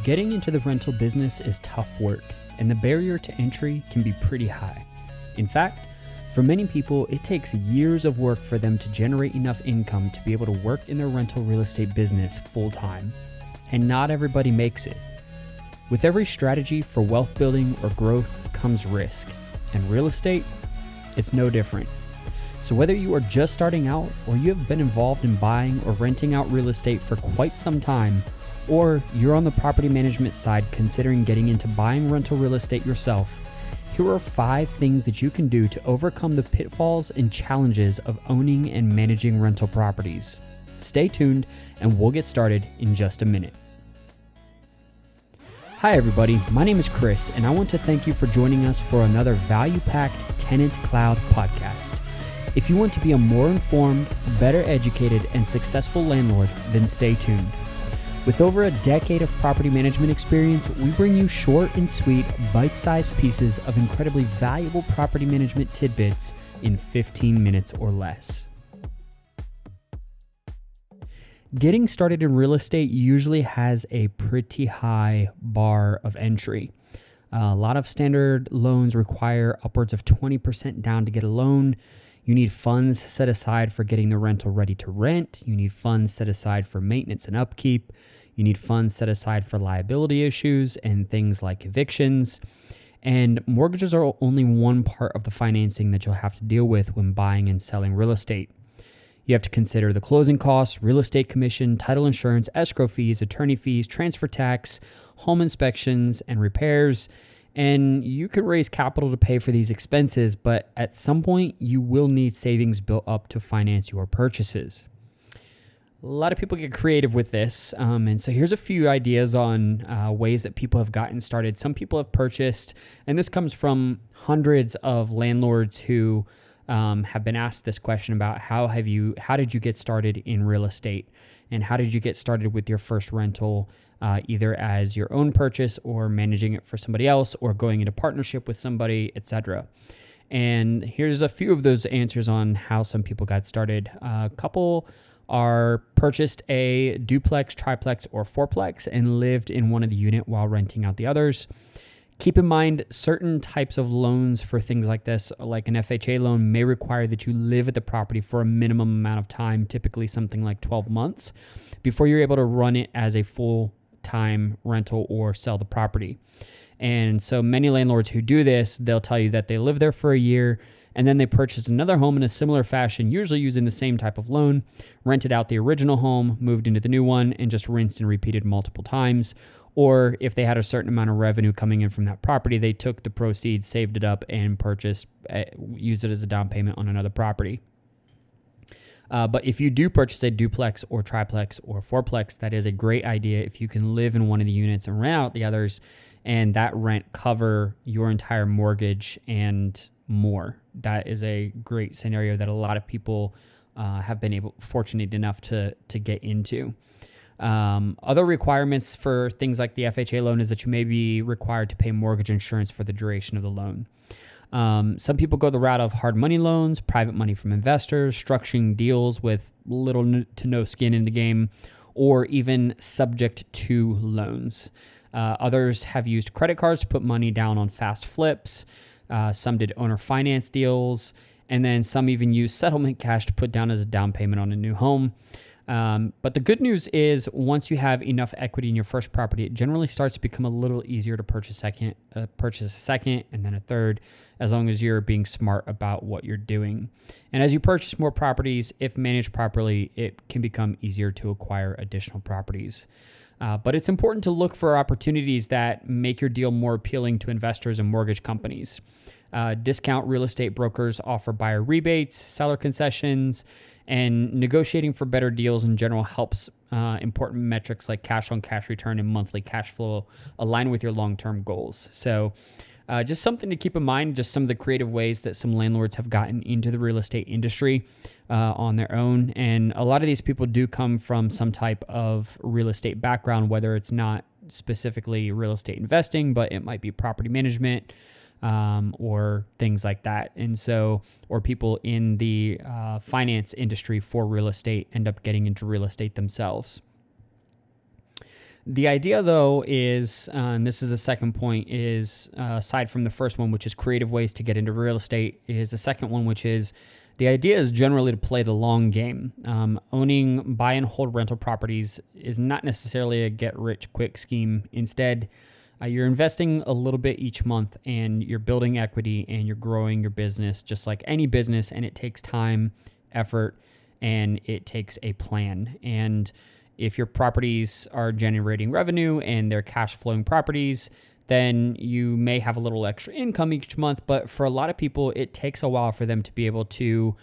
Getting into the rental business is tough work, and the barrier to entry can be pretty high. In fact, for many people, it takes years of work for them to generate enough income to be able to work in their rental real estate business full time, and not everybody makes it. With every strategy for wealth building or growth comes risk, and real estate, it's no different. So whether you are just starting out or you have been involved in buying or renting out real estate for quite some time, or you're on the property management side considering getting into buying rental real estate yourself, here are 5 things that you can do to overcome the pitfalls and challenges of owning and managing rental properties. Stay tuned and we'll get started in just a minute. Hi everybody, my name is Chris and I want to thank you for joining us for another value-packed TenantCloud podcast. If you want to be a more informed, better educated, and successful landlord, then stay tuned. With over a decade of property management experience, we bring you short and sweet, bite-sized pieces of incredibly valuable property management tidbits in 15 minutes or less. Getting started in real estate usually has a pretty high bar of entry. A lot of standard loans require upwards of 20% down to get a loan. You need funds set aside for getting the rental ready to rent. You need funds set aside for maintenance and upkeep. You need funds set aside for liability issues and things like evictions. And mortgages are only one part of the financing that you'll have to deal with when buying and selling real estate. You have to consider the closing costs, real estate commission, title insurance, escrow fees, attorney fees, transfer tax, home inspections, and repairs. And you could raise capital to pay for these expenses, but at some point you will need savings built up to finance your purchases. A lot of people get creative with this, and so here's a few ideas on ways that people have gotten started. Some people have purchased, and this comes from hundreds of landlords who have been asked this question about how did you get started in real estate, and how did you get started with your first rental, either as your own purchase or managing it for somebody else or going into partnership with somebody, etc. And here's a few of those answers on how some people got started. A couple are purchased a duplex, triplex, or fourplex and lived in one of the unit while renting out the others. Keep in mind, certain types of loans for things like this, like an FHA loan, may require that you live at the property for a minimum amount of time, typically something like 12 months, before you're able to run it as a full-time rental or sell the property. And so many landlords who do this, they'll tell you that they live there for a year, and then they purchased another home in a similar fashion, usually using the same type of loan, rented out the original home, moved into the new one, and just rinsed and repeated multiple times. Or if they had a certain amount of revenue coming in from that property, they took the proceeds, saved it up, and used it as a down payment on another property. But if you do purchase a duplex or triplex or fourplex, that is a great idea if you can live in one of the units and rent out the others, and that rent cover your entire mortgage and more. That is a great scenario that a lot of people have been fortunate enough to get into. Other requirements for things like the FHA loan is that you may be required to pay mortgage insurance for the duration of the loan. Some people go the route of hard money loans, private money from investors, structuring deals with little to no skin in the game, or even subject to loans. Others have used credit cards to put money down on fast flips. Some did owner finance deals, and then some even used settlement cash to put down as a down payment on a new home. But the good news is once you have enough equity in your first property, it generally starts to become a little easier to purchase a second and then a third, as long as you're being smart about what you're doing. And as you purchase more properties, if managed properly, it can become easier to acquire additional properties. But it's important to look for opportunities that make your deal more appealing to investors and mortgage companies. Discount real estate brokers offer buyer rebates, seller concessions, and negotiating for better deals in general helps important metrics like cash-on-cash return and monthly cash flow align with your long-term goals. So just something to keep in mind, just some of the creative ways that some landlords have gotten into the real estate industry on their own. And a lot of these people do come from some type of real estate background, whether it's not specifically real estate investing, but it might be property management, or things like that. And so, or people in the finance industry for real estate end up getting into real estate themselves. The idea, though, is, and this is the second point, is aside from the first one, which is creative ways to get into real estate, is the second one, which is the idea is generally to play the long game. Owning buy and hold rental properties is not necessarily a get-rich-quick scheme. Instead, you're investing a little bit each month, and you're building equity, and you're growing your business just like any business, and it takes time, effort, and it takes a plan. And if your properties are generating revenue and they're cash flowing properties, then you may have a little extra income each month. But for a lot of people, it takes a while for them to be able to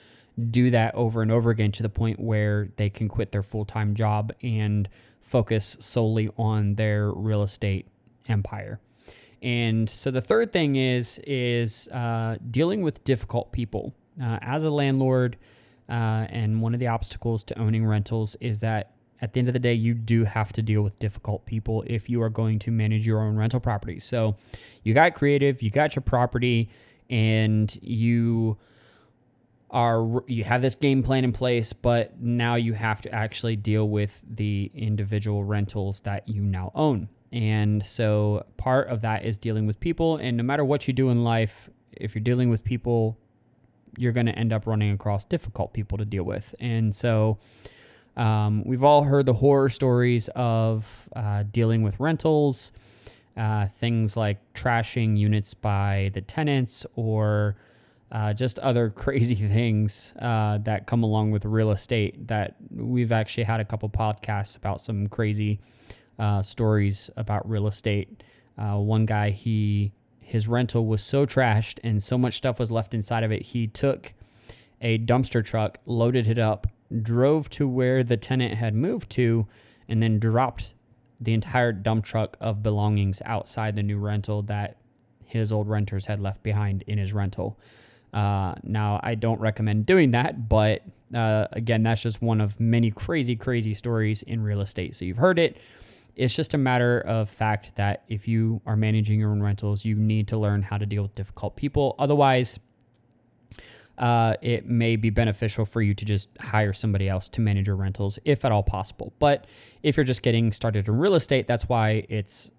do that over and over again to the point where they can quit their full-time job and focus solely on their real estate empire. And so the third thing is dealing with difficult people. As a landlord, and one of the obstacles to owning rentals is that at the end of the day, you do have to deal with difficult people if you are going to manage your own rental properties. So you got creative, you got your property, and you have this game plan in place, but now you have to actually deal with the individual rentals that you now own. And so part of that is dealing with people. And no matter what you do in life, if you're dealing with people, you're going to end up running across difficult people to deal with. And so we've all heard the horror stories of dealing with rentals, things like trashing units by the tenants, or just other crazy things that come along with real estate. That we've actually had a couple podcasts about some crazy stories about real estate. One guy, his rental was so trashed and so much stuff was left inside of it, he took a dumpster truck, loaded it up, drove to where the tenant had moved to, and then dropped the entire dump truck of belongings outside the new rental that his old renters had left behind in his rental. Now, I don't recommend doing that, but again, that's just one of many crazy, crazy stories in real estate. So you've heard it. It's just a matter of fact that if you are managing your own rentals, you need to learn how to deal with difficult people. Otherwise, it may be beneficial for you to just hire somebody else to manage your rentals, if at all possible. But if you're just getting started in real estate, that's why it's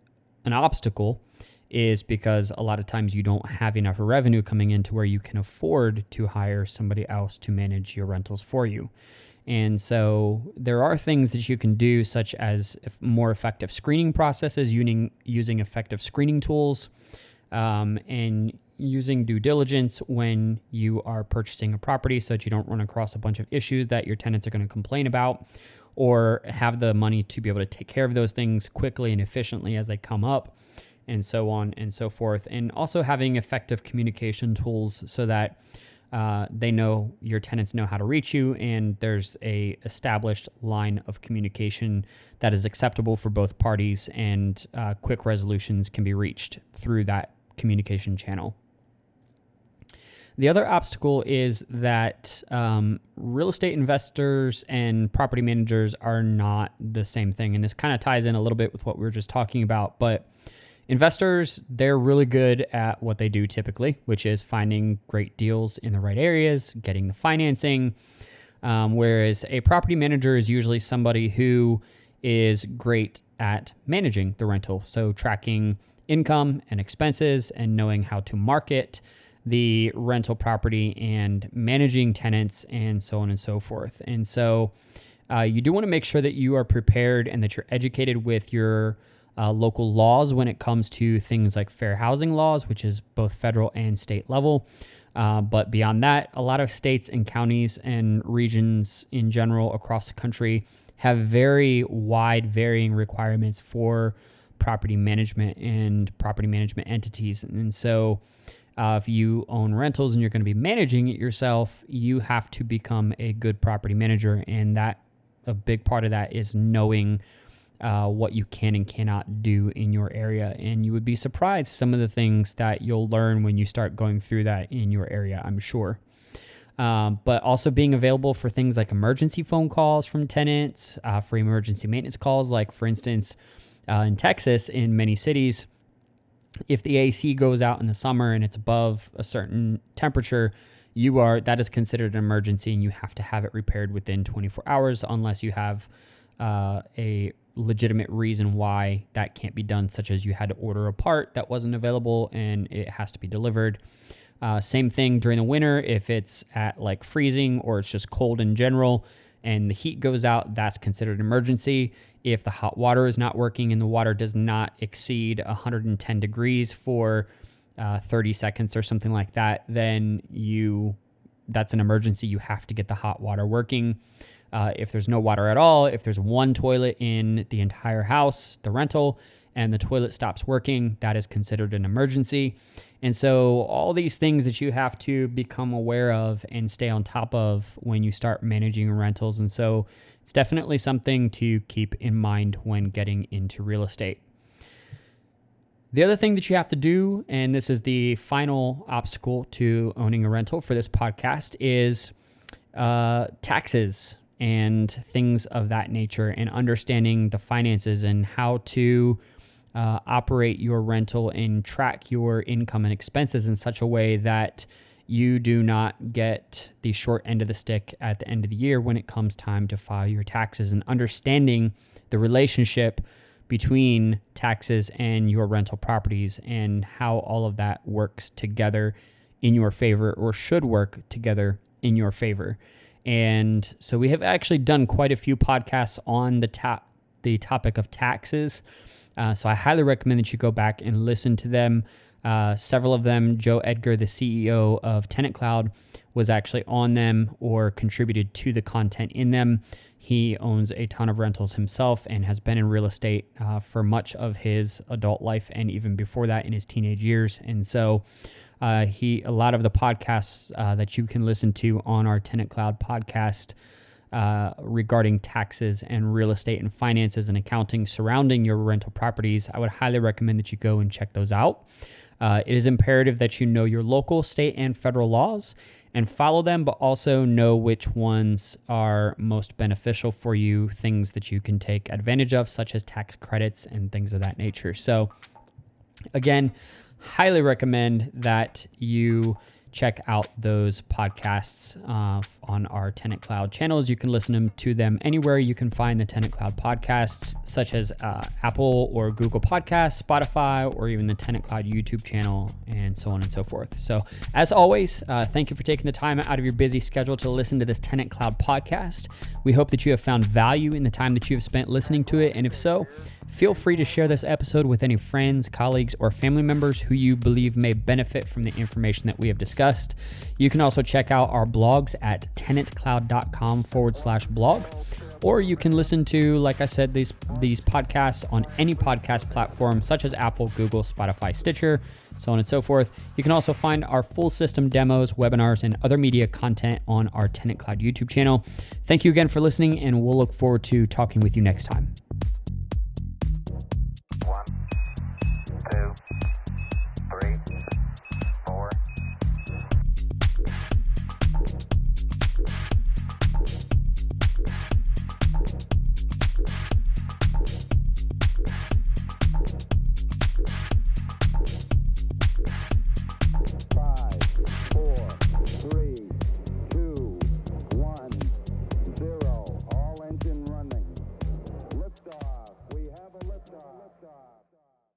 an obstacle, is because a lot of times you don't have enough revenue coming in to where you can afford to hire somebody else to manage your rentals for you. And so there are things that you can do, such as more effective screening processes, using effective screening tools, and using due diligence when you are purchasing a property so that you don't run across a bunch of issues that your tenants are going to complain about, or have the money to be able to take care of those things quickly and efficiently as they come up, and so on and so forth. And also having effective communication tools so that your tenants know how to reach you, and there's a established line of communication that is acceptable for both parties, and quick resolutions can be reached through that communication channel. The other obstacle is that real estate investors and property managers are not the same thing. And this kind of ties in a little bit with what we were just talking about. But investors, they're really good at what they do typically, which is finding great deals in the right areas, getting the financing. Whereas a property manager is usually somebody who is great at managing the rental. So tracking income and expenses and knowing how to market the rental property and managing tenants and so on and so forth. And so you do want to make sure that you are prepared and that you're educated with your local laws when it comes to things like fair housing laws, which is both federal and state level. But beyond that, a lot of states and counties and regions in general across the country have very wide varying requirements for property management and property management entities. And so if you own rentals and you're going to be managing it yourself, you have to become a good property manager. And a big part of that is knowing what you can and cannot do in your area. And you would be surprised some of the things that you'll learn when you start going through that in your area, I'm sure. But also being available for things like emergency phone calls from tenants, for emergency maintenance calls. Like, for instance, in Texas, in many cities, if the AC goes out in the summer and it's above a certain temperature, that is considered an emergency, and you have to have it repaired within 24 hours unless you have a legitimate reason why that can't be done, such as you had to order a part that wasn't available and it has to be delivered. Same thing during the winter, if it's at like freezing or it's just cold in general and the heat goes out, that's considered an emergency. If the hot water is not working and the water does not exceed 110 degrees for 30 seconds or something like that, then that's an emergency. You have to get the hot water working. If there's no water at all, if there's one toilet in the entire house, the rental, and the toilet stops working, that is considered an emergency. And so all these things that you have to become aware of and stay on top of when you start managing rentals. And so it's definitely something to keep in mind when getting into real estate. The other thing that you have to do, and this is the final obstacle to owning a rental for this podcast, is taxes and things of that nature, and understanding the finances and how to operate your rental and track your income and expenses in such a way that you do not get the short end of the stick at the end of the year when it comes time to file your taxes, and understanding the relationship between taxes and your rental properties and how all of that works together in your favor, or should work together in your favor. And so we have actually done quite a few podcasts on the topic of taxes. So I highly recommend that you go back and listen to them. Several of them, Joe Edgar, the CEO of TenantCloud, was actually on them or contributed to the content in them. He owns a ton of rentals himself and has been in real estate for much of his adult life and even before that in his teenage years. And so a lot of the podcasts that you can listen to on our TenantCloud podcast regarding taxes and real estate and finances and accounting surrounding your rental properties, I would highly recommend that you go and check those out. It is imperative that you know your local, state, and federal laws and follow them, but also know which ones are most beneficial for you, things that you can take advantage of, such as tax credits and things of that nature. So again, highly recommend that you check out those podcasts on our TenantCloud channels. You can listen to them anywhere you can find the TenantCloud podcasts, such as Apple or Google Podcasts, Spotify, or even the TenantCloud YouTube channel, and so on and so forth. So as always, thank you for taking the time out of your busy schedule to listen to this TenantCloud podcast. We hope that you have found value in the time that you have spent listening to it. And if so, feel free to share this episode with any friends, colleagues, or family members who you believe may benefit from the information that we have discussed. You can also check out our blogs at tenantcloud.com/blog, or you can listen to, like I said, these podcasts on any podcast platform such as Apple, Google, Spotify, Stitcher, so on and so forth. You can also find our full system demos, webinars, and other media content on our TenantCloud YouTube channel. Thank you again for listening, and we'll look forward to talking with you next time.